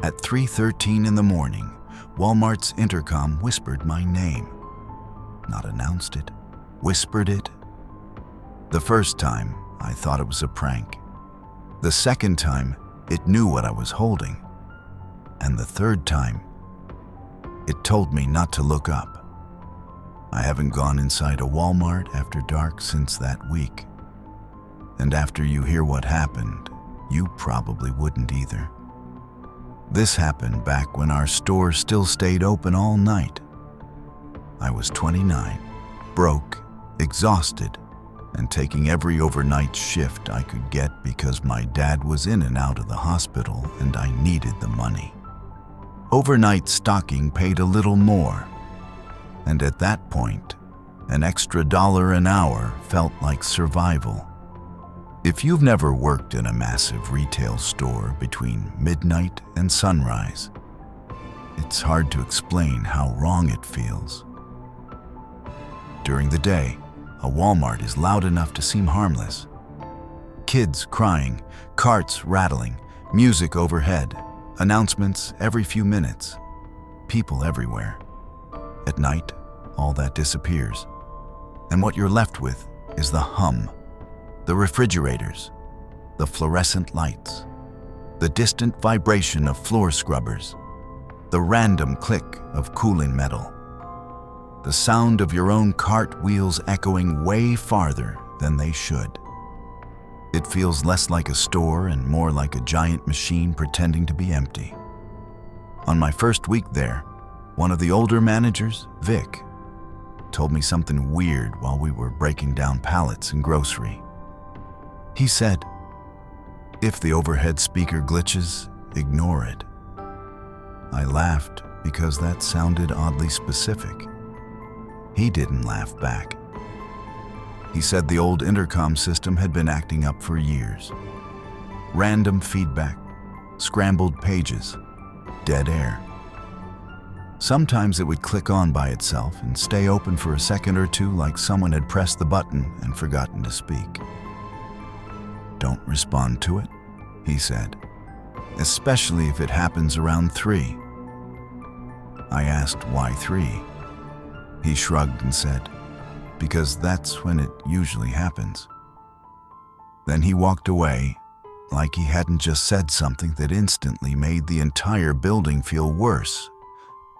At 3:13 in the morning, Walmart's intercom whispered my name. Not announced it, whispered it. The first time, I thought it was a prank. The second time, it knew what I was holding. And the third time, it told me not to look up. I haven't gone inside a Walmart after dark since that week. And after you hear what happened, you probably wouldn't either. This happened back when our store still stayed open all night. I was 29, broke, exhausted, and taking every overnight shift I could get because my dad was in and out of the hospital and I needed the money. Overnight stocking paid a little more, and at that point, an extra $1 an hour felt like survival. If you've never worked in a massive retail store between midnight and sunrise, it's hard to explain how wrong it feels. During the day, a Walmart is loud enough to seem harmless. Kids crying, carts rattling, music overhead, announcements every few minutes, people everywhere. At night, all that disappears, and what you're left with is the hum, the refrigerators, the fluorescent lights, the distant vibration of floor scrubbers, the random click of cooling metal, the sound of your own cart wheels echoing way farther than they should. It feels less like a store and more like a giant machine pretending to be empty. On my first week there, one of the older managers, Vic, told me something weird while we were breaking down pallets in grocery. He said, "If the overhead speaker glitches, ignore it." I laughed because that sounded oddly specific. He didn't laugh back. He said the old intercom system had been acting up for years. Random feedback, scrambled pages, dead air. Sometimes it would click on by itself and stay open for a second or two like someone had pressed the button and forgotten to speak. "Don't respond to it," he said, "especially if it happens around 3. I asked why 3. He shrugged and said, "Because that's when it usually happens." Then he walked away like he hadn't just said something that instantly made the entire building feel worse.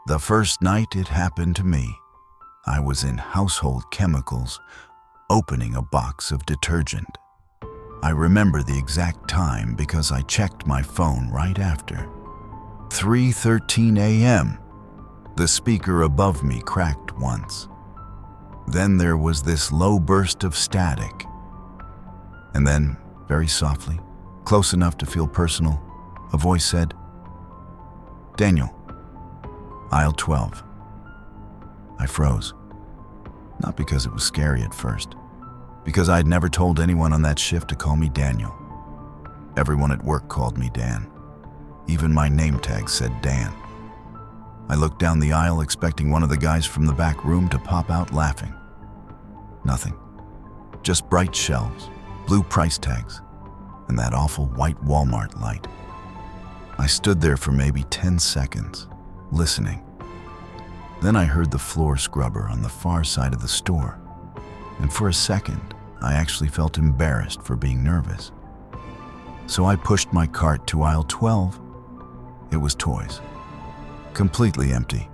The first night it happened to me, I was in household chemicals, opening a box of detergent. I remember the exact time because I checked my phone right after. 3:13 a.m. The speaker above me cracked once. Then there was this low burst of static. And then, very softly, close enough to feel personal, a voice said, "Daniel, aisle 12. I froze. Not because it was scary at first, because I'd never told anyone on that shift to call me Daniel. Everyone at work called me Dan. Even my name tag said Dan. I looked down the aisle expecting one of the guys from the back room to pop out laughing. Nothing. Just bright shelves, blue price tags, and that awful white Walmart light. I stood there for maybe 10 seconds, listening. Then I heard the floor scrubber on the far side of the store, and for a second, I actually felt embarrassed for being nervous. So I pushed my cart to aisle 12. It was toys. Completely empty,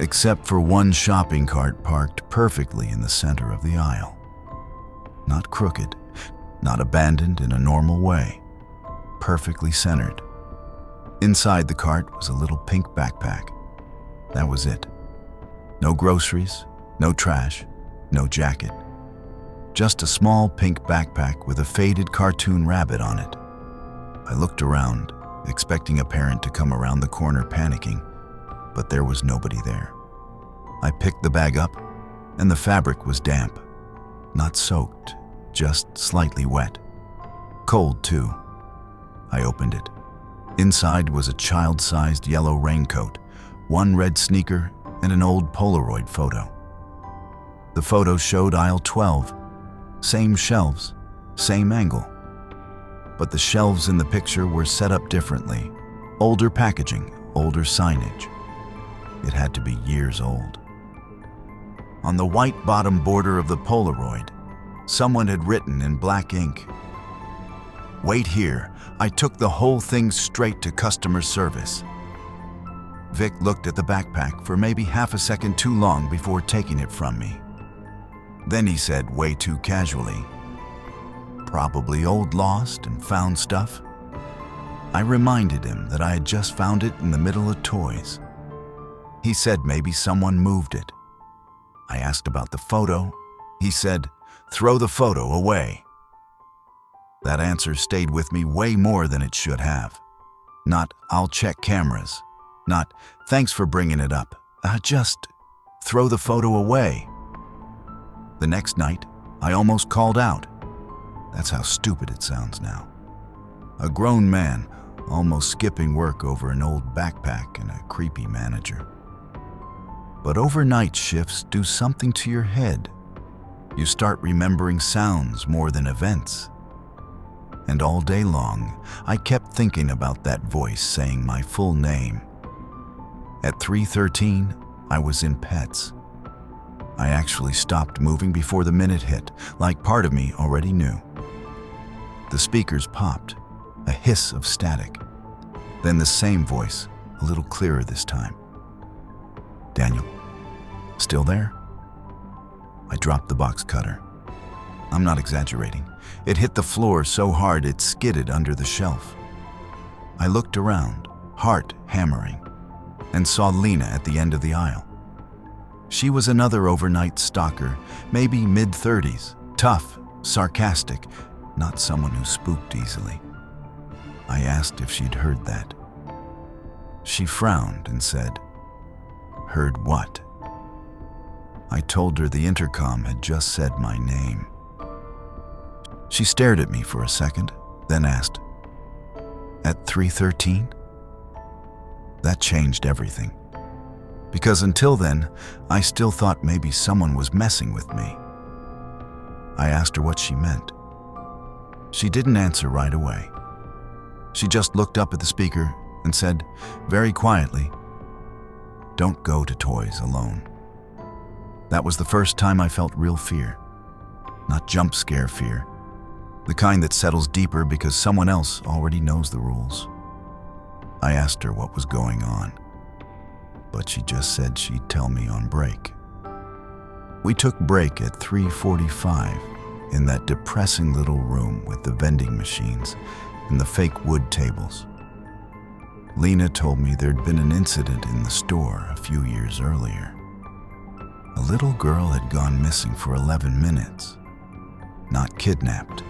except for one shopping cart parked perfectly in the center of the aisle. Not crooked, not abandoned in a normal way, perfectly centered. Inside the cart was a little pink backpack. That was it. No groceries, no trash, no jacket. Just a small pink backpack with a faded cartoon rabbit on it. I looked around, expecting a parent to come around the corner panicking, but there was nobody there. I picked the bag up, and the fabric was damp. Not soaked, just slightly wet. Cold, too. I opened it. Inside was a child-sized yellow raincoat, one red sneaker, and an old Polaroid photo. The photo showed aisle 12. Same shelves, same angle. But the shelves in the picture were set up differently. Older packaging, older signage. It had to be years old. On the white bottom border of the Polaroid, someone had written in black ink, "Wait here, I took the whole thing straight to customer service." Vic looked at the backpack for maybe half a second too long before taking it from me. Then he said way too casually, "Probably old lost and found stuff." I reminded him that I had just found it in the middle of toys. He said maybe someone moved it. I asked about the photo. He said, "Throw the photo away." That answer stayed with me way more than it should have. Not, "I'll check cameras." Not, "Thanks for bringing it up." Just, "Throw the photo away." The next night, I almost called out. That's how stupid it sounds now. A grown man almost skipping work over an old backpack and a creepy manager. But overnight shifts do something to your head. You start remembering sounds more than events. And all day long, I kept thinking about that voice saying my full name. At 3:13, I was in Pets. I actually stopped moving before the minute hit, like part of me already knew. The speakers popped, a hiss of static. Then the same voice, a little clearer this time. "Daniel, still there?" I dropped the box cutter. I'm not exaggerating. It hit the floor so hard it skidded under the shelf. I looked around, heart hammering, and saw Lena at the end of the aisle. She was another overnight stalker, maybe mid-30s, tough, sarcastic, not someone who spooked easily. I asked if she'd heard that. She frowned and said, "Heard what?" I told her the intercom had just said my name. She stared at me for a second, then asked, "At 3:13? That changed everything. Because until then, I still thought maybe someone was messing with me. I asked her what she meant. She didn't answer right away. She just looked up at the speaker and said, very quietly, "Don't go to toys alone." That was the first time I felt real fear. Not jump scare fear, the kind that settles deeper because someone else already knows the rules. I asked her what was going on, but she just said she'd tell me on break. We took break at 3:45 in that depressing little room with the vending machines and the fake wood tables. Lena told me there'd been an incident in the store a few years earlier. A little girl had gone missing for 11 minutes. Not kidnapped.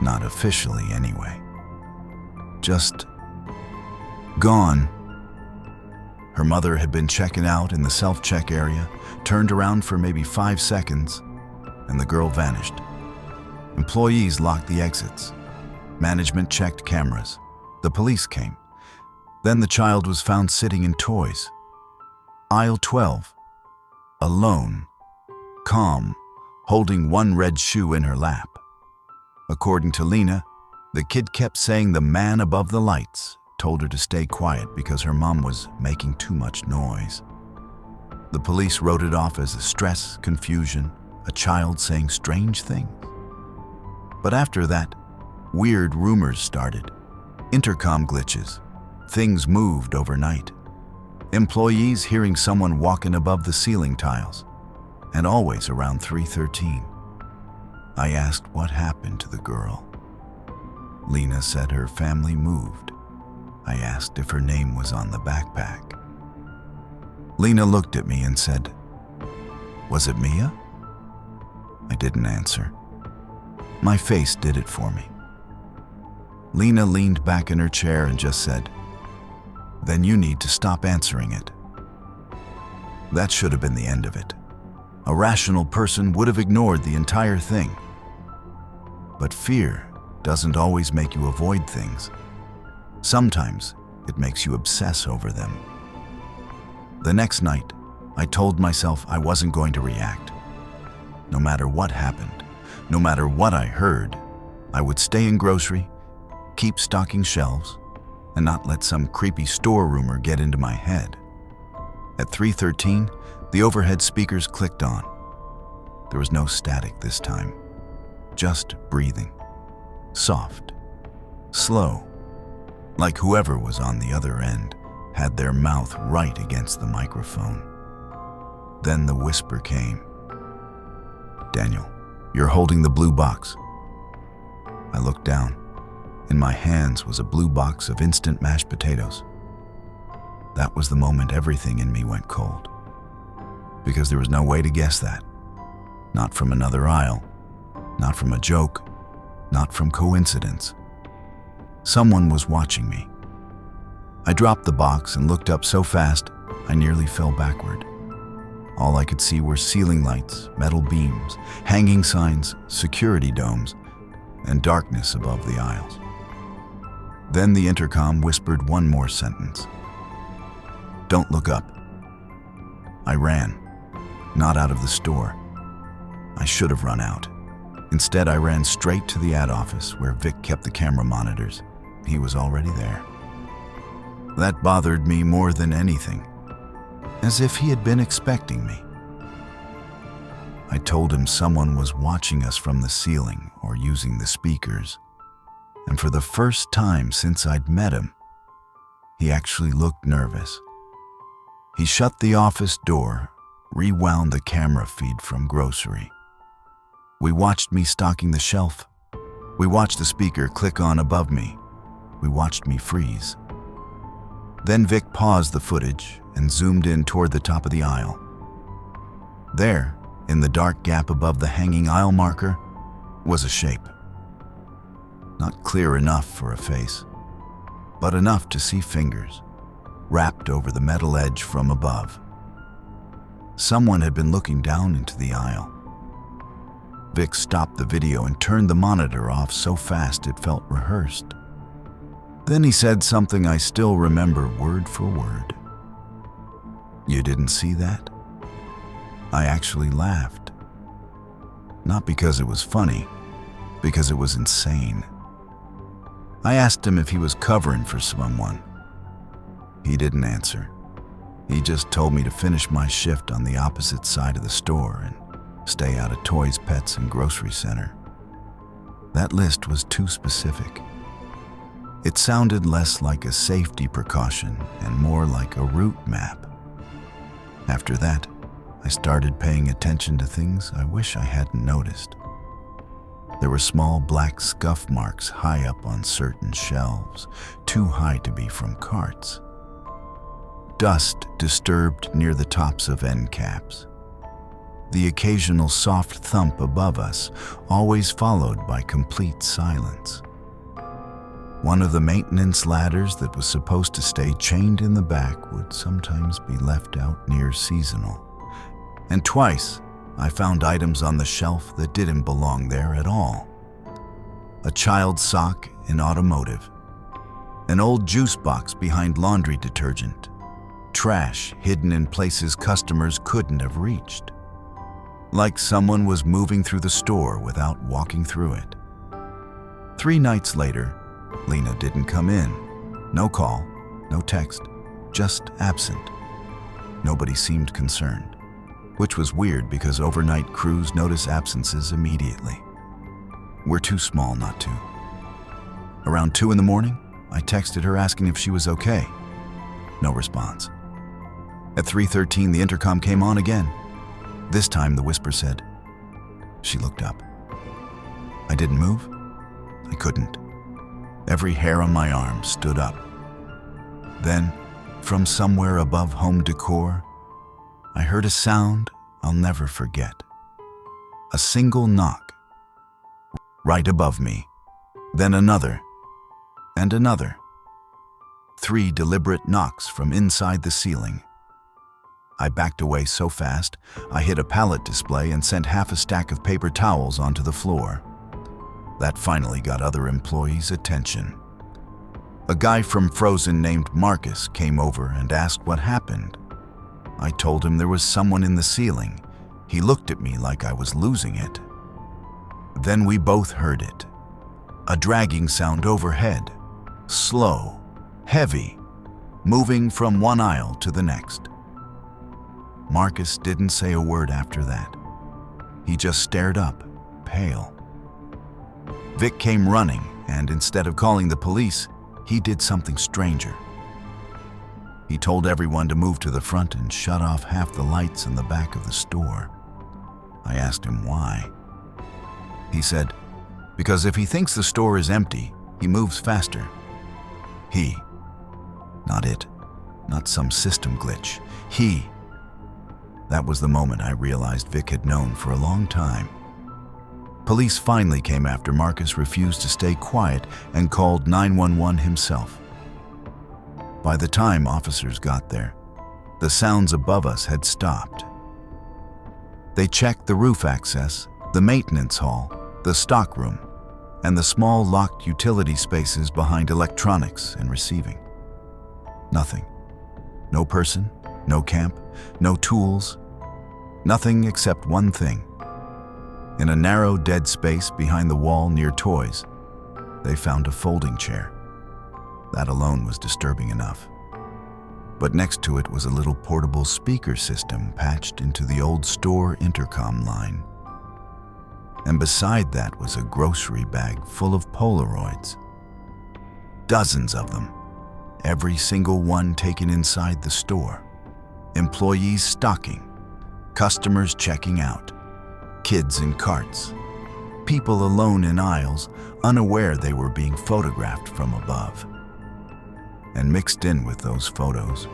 Not officially, anyway. Just gone. Her mother had been checking out in the self-check area, turned around for maybe 5 seconds, and the girl vanished. Employees locked the exits. Management checked cameras. The police came. Then the child was found sitting in toys. Aisle 12. Alone. Calm, holding one red shoe in her lap. According to Lena, the kid kept saying the man above the lights told her to stay quiet because her mom was making too much noise. The police wrote it off as a stress, confusion, a child saying strange things. But after that, weird rumors started. Intercom glitches. Things moved overnight. Employees hearing someone walking above the ceiling tiles, and always around 3:13. I asked what happened to the girl. Lena said her family moved. I asked if her name was on the backpack. Lena looked at me and said, "Was it Mia?" I didn't answer. My face did it for me. Lena leaned back in her chair and just said, "Then you need to stop answering it." That should have been the end of it. A rational person would have ignored the entire thing. But fear doesn't always make you avoid things. Sometimes it makes you obsess over them. The next night, I told myself I wasn't going to react. No matter what happened, no matter what I heard, I would stay in grocery, keep stocking shelves, and not let some creepy store rumor get into my head. At 3:13, the overhead speakers clicked on. There was no static this time, just breathing. Soft, slow, like whoever was on the other end had their mouth right against the microphone. Then the whisper came. "Daniel, you're holding the blue box." I looked down. In my hands was a blue box of instant mashed potatoes. That was the moment everything in me went cold. Because there was no way to guess that. Not from another aisle, not from a joke, not from coincidence. Someone was watching me. I dropped the box and looked up so fast, I nearly fell backward. All I could see were ceiling lights, metal beams, hanging signs, security domes, and darkness above the aisles. Then the intercom whispered one more sentence. "Don't look up." I ran, not out of the store. I should have run out. Instead, I ran straight to the ad office where Vic kept the camera monitors. He was already there. That bothered me more than anything, as if he had been expecting me. I told him someone was watching us from the ceiling or using the speakers, and for the first time since I'd met him, he actually looked nervous. He shut the office door, rewound the camera feed from grocery. We watched me stocking the shelf. We watched the speaker click on above me. We watched me freeze. Then Vic paused the footage and zoomed in toward the top of the aisle. There, in the dark gap above the hanging aisle marker, was a shape. Not clear enough for a face, but enough to see fingers, wrapped over the metal edge from above. Someone had been looking down into the aisle. Vic stopped the video and turned the monitor off so fast it felt rehearsed. Then he said something I still remember word for word. "You didn't see that?" I actually laughed. Not because it was funny, because it was insane. I asked him if he was covering for someone. He didn't answer. He just told me to finish my shift on the opposite side of the store and stay out of toys, pets, and grocery center. That list was too specific. It sounded less like a safety precaution and more like a route map. After that, I started paying attention to things I wish I hadn't noticed. There were small black scuff marks high up on certain shelves, too high to be from carts. Dust disturbed near the tops of end caps. The occasional soft thump above us, always followed by complete silence. One of the maintenance ladders that was supposed to stay chained in the back would sometimes be left out near seasonal. And twice, I found items on the shelf that didn't belong there at all. A child's sock in automotive, an old juice box behind laundry detergent, trash hidden in places customers couldn't have reached. Like someone was moving through the store without walking through it. 3 nights later, Lena didn't come in. No call, no text, just absent. Nobody seemed concerned, which was weird because overnight crews notice absences immediately. We're too small not to. Around 2 in the morning, I texted her asking if she was okay. No response. At 3:13, the intercom came on again. This time, the whisper said. She looked up. I didn't move. I couldn't. Every hair on my arm stood up. Then, from somewhere above home decor, I heard a sound I'll never forget. A single knock, right above me, then another, and another. 3 deliberate knocks from inside the ceiling. I backed away so fast, I hit a pallet display and sent half a stack of paper towels onto the floor. That finally got other employees' attention. A guy from Frozen named Marcus came over and asked what happened. I told him there was someone in the ceiling. He looked at me like I was losing it. Then we both heard it. A dragging sound overhead, slow, heavy, moving from one aisle to the next. Marcus didn't say a word after that. He just stared up, pale. Vic came running, and instead of calling the police, he did something stranger. He told everyone to move to the front and shut off half the lights in the back of the store. I asked him why. He said, because if he thinks the store is empty, he moves faster. He, not it, not some system glitch. He. That was the moment I realized Vic had known for a long time. Police finally came after Marcus refused to stay quiet and called 911 himself. By the time officers got there, the sounds above us had stopped. They checked the roof access, the maintenance hall, the stockroom, and the small locked utility spaces behind electronics and receiving. Nothing. No person, no camp, no tools, nothing except one thing. In a narrow dead space behind the wall near toys, they found a folding chair. That alone was disturbing enough. But next to it was a little portable speaker system patched into the old store intercom line. And beside that was a grocery bag full of Polaroids. Dozens of them, every single one taken inside the store. Employees stocking, customers checking out, kids in carts, people alone in aisles, unaware they were being photographed from above. And mixed in with those photos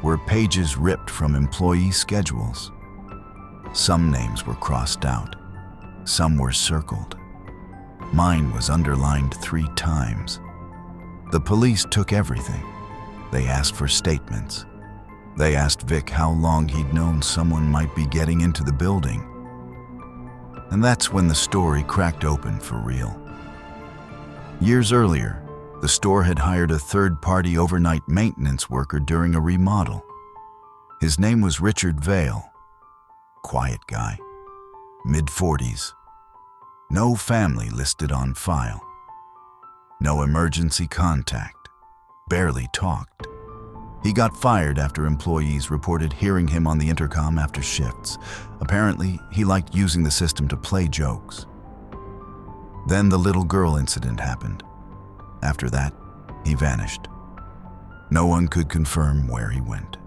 were pages ripped from employee schedules. Some names were crossed out, some were circled. Mine was underlined 3 times. The police took everything. They asked for statements. They asked Vic how long he'd known someone might be getting into the building. And that's when the story cracked open for real. Years earlier, the store had hired a third-party overnight maintenance worker during a remodel. His name was Richard Vale. Quiet guy, mid-40s. No family listed on file. No emergency contact. Barely talked. He got fired after employees reported hearing him on the intercom after shifts. Apparently, he liked using the system to play jokes. Then the little girl incident happened. After that, he vanished. No one could confirm where he went.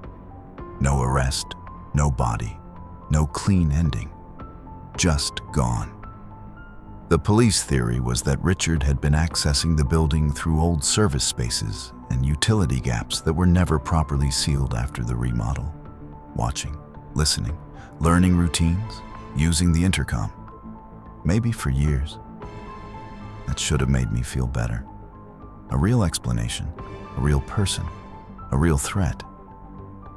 No arrest, no body, no clean ending. Just gone. The police theory was that Richard had been accessing the building through old service spaces and utility gaps that were never properly sealed after the remodel. Watching, listening, learning routines, using the intercom. Maybe for years. That should have made me feel better. A real explanation, a real person, a real threat.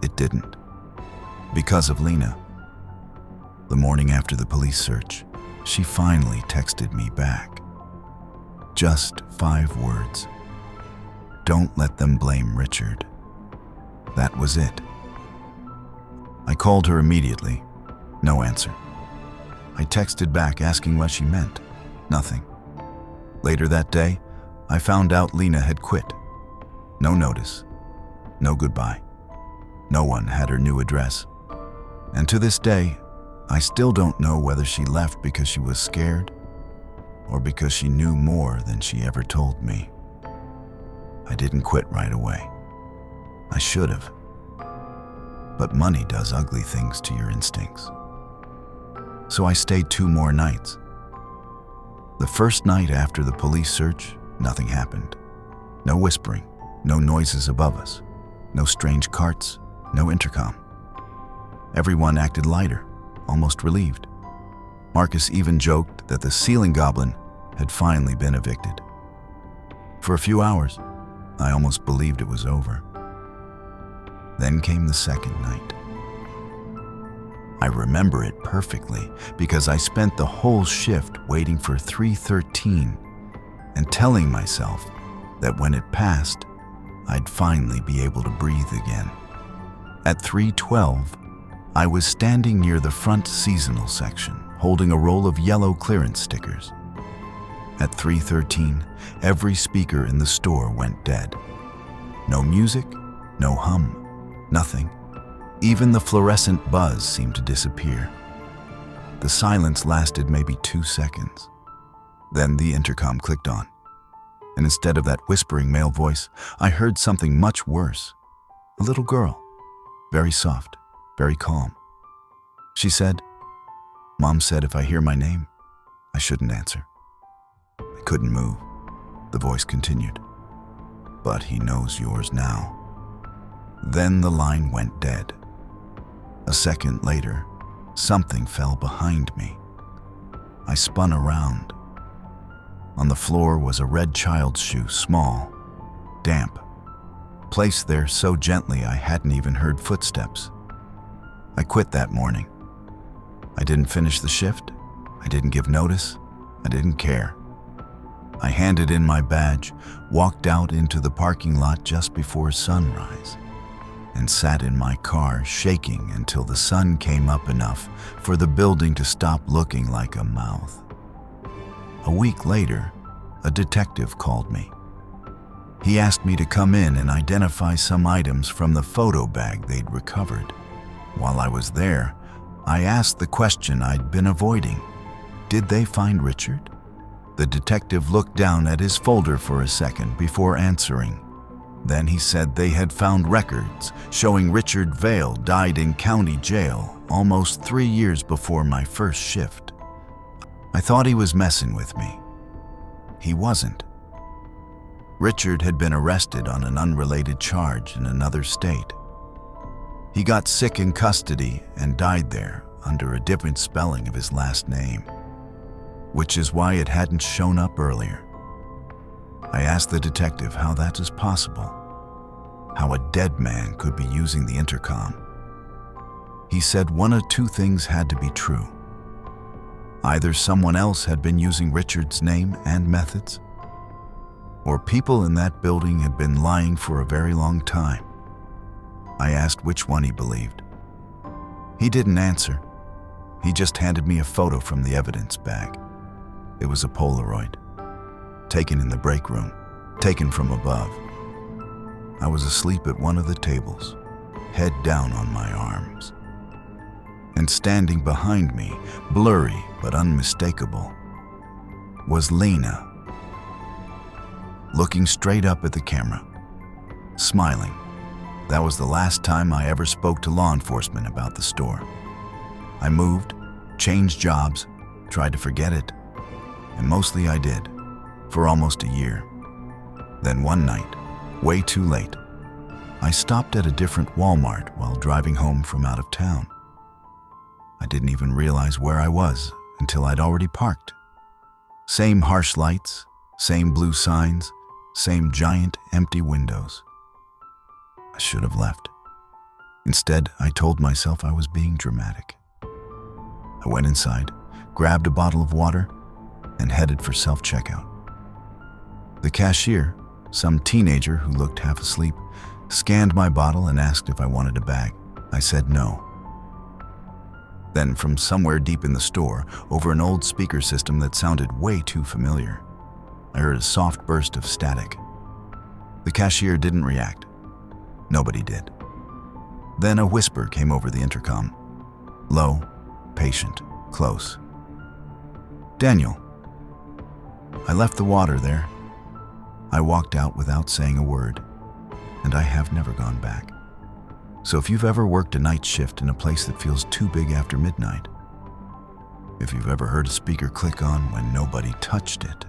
It didn't. Because of Lena. The morning after the police search, she finally texted me back. Just 5 words. Don't let them blame Richard. That was it. I called her immediately. No answer. I texted back asking what she meant. Nothing. Later that day, I found out Lena had quit. No notice. No goodbye. No one had her new address. And to this day, I still don't know whether she left because she was scared or because she knew more than she ever told me. I didn't quit right away. I should have. But money does ugly things to your instincts. So I stayed 2 more nights. The first night after the police search, nothing happened. No whispering, no noises above us, no strange carts, no intercom. Everyone acted lighter, almost relieved. Marcus even joked that the ceiling goblin had finally been evicted. For a few hours, I almost believed it was over. Then came the second night. I remember it perfectly because I spent the whole shift waiting for 3:13 and telling myself that when it passed, I'd finally be able to breathe again. At 3:12, I was standing near the front seasonal section, holding a roll of yellow clearance stickers. At 3:13, every speaker in the store went dead. No music, no hum, nothing. Even the fluorescent buzz seemed to disappear. The silence lasted maybe 2 seconds. Then the intercom clicked on, and instead of that whispering male voice, I heard something much worse. A little girl, very soft, very calm. She said, "Mom said if I hear my name, I shouldn't answer." I couldn't move. The voice continued, "But he knows yours now." Then the line went dead. A second later, something fell behind me. I spun around. On the floor was a red child's shoe, small, damp, placed there so gently I hadn't even heard footsteps. I quit that morning. I didn't finish the shift. I didn't give notice. I didn't care. I handed in my badge, walked out into the parking lot just before sunrise, and sat in my car shaking until the sun came up enough for the building to stop looking like a mouth. A week later, a detective called me. He asked me to come in and identify some items from the photo bag they'd recovered. While I was there, I asked the question I'd been avoiding. Did they find Richard? The detective looked down at his folder for a second before answering. Then he said they had found records showing Richard Vale died in county jail almost 3 years before my first shift. I thought he was messing with me. He wasn't. Richard had been arrested on an unrelated charge in another state. He got sick in custody and died there under a different spelling of his last name, which is why it hadn't shown up earlier. I asked the detective how that is possible, how a dead man could be using the intercom. He said one of two things had to be true. Either someone else had been using Richard's name and methods, or people in that building had been lying for a very long time. I asked which one he believed. He didn't answer. He just handed me a photo from the evidence bag. It was a Polaroid, taken in the break room, taken from above. I was asleep at one of the tables, head down on my arms. And standing behind me, blurry but unmistakable, was Lena, looking straight up at the camera, smiling. That was the last time I ever spoke to law enforcement about the store. I moved, changed jobs, tried to forget it, and mostly I did, for almost a year. Then one night, way too late, I stopped at a different Walmart while driving home from out of town. I didn't even realize where I was until I'd already parked. Same harsh lights, same blue signs, same giant empty windows. I should have left. Instead, I told myself I was being dramatic. I went inside, grabbed a bottle of water, and headed for self-checkout. The cashier, some teenager who looked half asleep, scanned my bottle and asked if I wanted a bag. I said no. Then from somewhere deep in the store, over an old speaker system that sounded way too familiar, I heard a soft burst of static. The cashier didn't react. Nobody did. Then a whisper came over the intercom. Low, patient, close. "Daniel." I left the water there. I walked out without saying a word, and I have never gone back. So if you've ever worked a night shift in a place that feels too big after midnight, if you've ever heard a speaker click on when nobody touched it,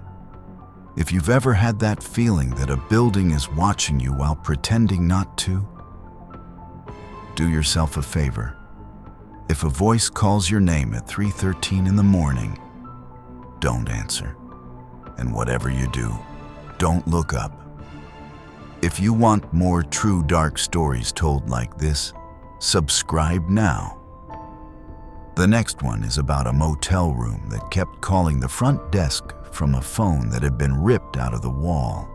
if you've ever had that feeling that a building is watching you while pretending not to, do yourself a favor. If a voice calls your name at 3:13 in the morning, don't answer. And whatever you do, don't look up. If you want more true dark stories told like this, subscribe now. The next one is about a motel room that kept calling the front desk from a phone that had been ripped out of the wall.